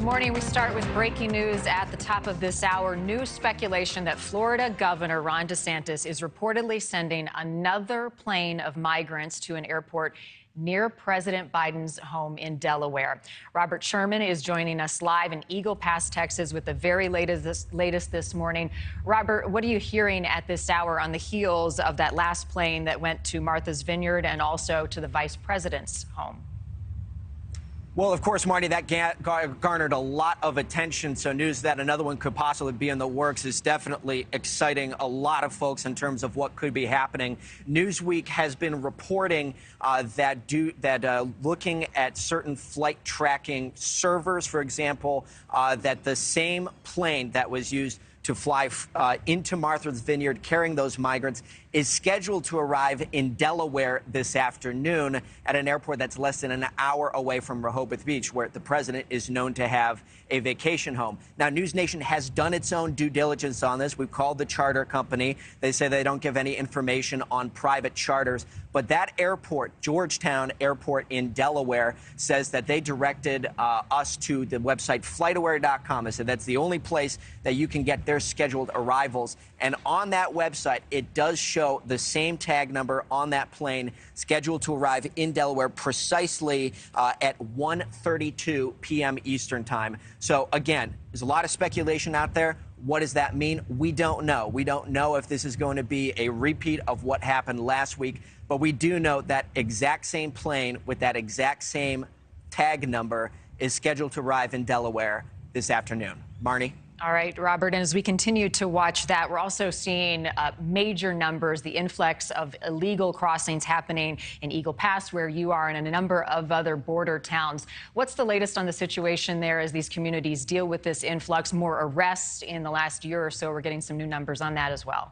Good morning. We start with breaking news at the top of this hour. New speculation that Florida Governor Ron DeSantis is reportedly sending another plane of migrants to an airport near President Biden's home in Delaware. Robert Sherman is joining us live in Eagle Pass, Texas, with the very latest this morning. Robert, what are you hearing at this hour on the heels of that last plane that went to Martha's Vineyard and also to the vice president's home? Well, of course, Marni, that garnered a lot of attention, so news that another one could possibly be in the works is definitely exciting a lot of folks in terms of what could be happening. Newsweek has been reporting that looking at certain flight tracking servers, for example, that the same plane that was used to fly into Martha's Vineyard carrying those migrants is scheduled to arrive in Delaware this afternoon at an airport that's less than an hour away from Rehoboth Beach, where the president is known to have a vacation home. Now, NewsNation has done its own due diligence on this. We've called the charter company. They say they don't give any information on private charters. But that airport, Georgetown Airport in Delaware, says that they directed us to the website flightaware.com. They said that's the only place that you can get their scheduled arrivals. And on that website, it does show the same tag number on that plane scheduled to arrive in Delaware precisely at 1:32 p.m. Eastern time. So, again, there's a lot of speculation out there. What does that mean? We don't know. We don't know if this is going to be a repeat of what happened last week, but we do know that exact same plane with that exact same tag number is scheduled to arrive in Delaware this afternoon. Marni? All right, Robert, and as we continue to watch that, we're also seeing major numbers, the influx of illegal crossings happening in Eagle Pass, where you are, and in a number of other border towns. What's the latest on the situation there as these communities deal with this influx? More arrests in the last year or so. We're getting some new numbers on that as well.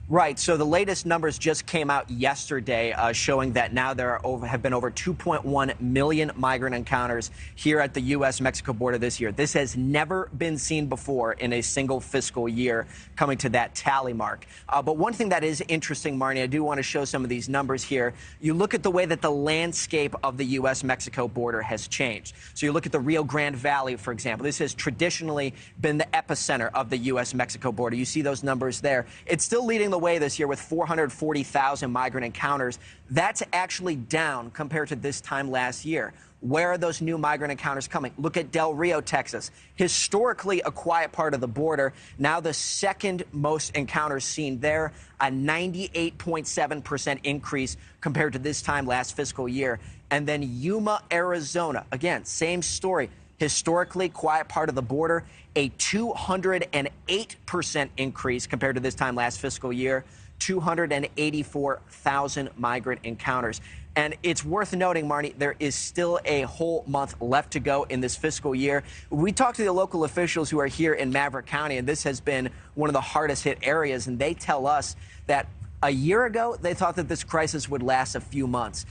Right. So the latest numbers just came out yesterday showing that now there have been over 2.1 million migrant encounters here at the U.S.-Mexico border this year. This has never been seen before in a single fiscal year, coming to that tally mark. But one thing that is interesting, Marni, I do want to show some of these numbers here. You look at the way that the landscape of the U.S.-Mexico border has changed. So you look at the Rio Grande Valley, for example. This has traditionally been the epicenter of the U.S.-Mexico border. You see those numbers there. It's still leading the way this year with 440,000 migrant encounters. That's actually down compared to this time last year. Where are those new migrant encounters coming? Look at Del Rio, Texas. Historically a quiet part of the border. Now the second most encounters seen there, a 98.7% increase compared to this time last fiscal year. And then Yuma, Arizona. Again, same story. Historically quiet part of the border, a 208% increase compared to this time last fiscal year, 284,000 migrant encounters. And it's worth noting, Marni, there is still a whole month left to go in this fiscal year. We talked to the local officials who are here in Maverick County, and this has been one of the hardest hit areas, and they tell us that a year ago they thought that this crisis would last a few months.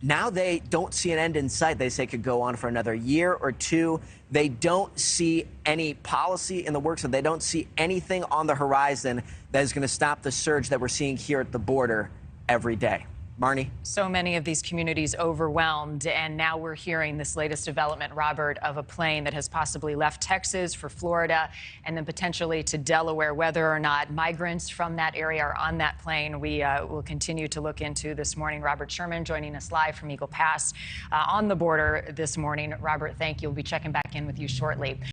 Now they don't see an end in sight. They say it could go on for another year or two. They don't see any policy in the works, and they don't see anything on the horizon that is going to stop the surge that we're seeing here at the border every day. Marni? So many of these communities overwhelmed, and now we're hearing this latest development, Robert, of a plane that has possibly left Texas for Florida and then potentially to Delaware. Whether or not migrants from that area are on that plane, we will continue to look into this morning. Robert Sherman joining us live from Eagle Pass on the border this morning. Robert, thank you. We'll be checking back in with you shortly.